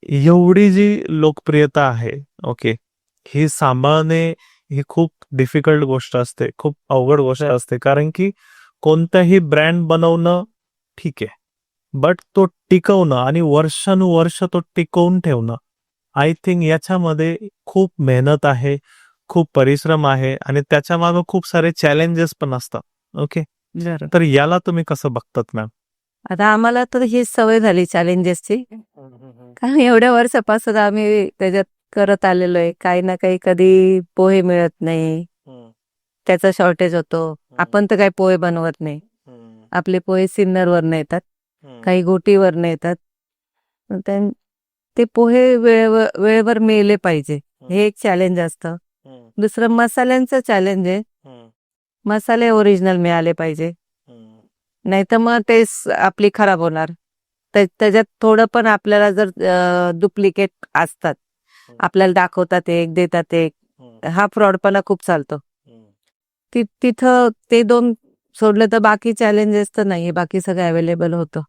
एवढी जी लोकप्रियता आहे, ओके, ही सांभाळणे ही खूप डिफिकल्ट गोष्ट असते, खूप अवघड गोष्ट असते. कारण की कोणताही ब्रँड बनवणं ठीक आहे, बट तो टिकवणं आणि वर्षानुवर्ष तो टिकवून ठेवणं, आय थिंक याच्यामध्ये खूप मेहनत आहे, खूप परिश्रम आहे आणि त्याच्या मागे खूप सारे चॅलेंजेस पण असतात. ओके, बरं. तर याला तुम्ही कसं बघतात मॅम? आता आम्हाला तर ही सवय झाली चॅलेंजेसची. कारण एवढ्या वर्षापासून आम्ही त्याच्यात करत आलेलो आहे. काही ना काही कधी पोहे मिळत नाही, त्याचा शॉर्टेज होतो. आपण तर काही पोहे बनवत नाही. आपले पोहे सिन्नरवरनं येतात, काही घोटीवरनं येतात. पण ते पोहे वेळेवर मिळले पाहिजे, हे एक चॅलेंज असतं. दुसरं मसाल्यांचं चॅलेंज आहे. मसाले ओरिजिनल मिळाले पाहिजे, नाही तर मग ते आपली खराब होणार. त्याच्यात थोडं पण आपल्याला जर डुप्लिकेट असतात, आपल्याला दाखवतात एक, देतात एक, हा फ्रॉडपणा खूप चालतो. तिथं ते 2 सोडलं तर बाकी चॅलेंजेस तर नाहीये, बाकी सगळं अवेलेबल होतं.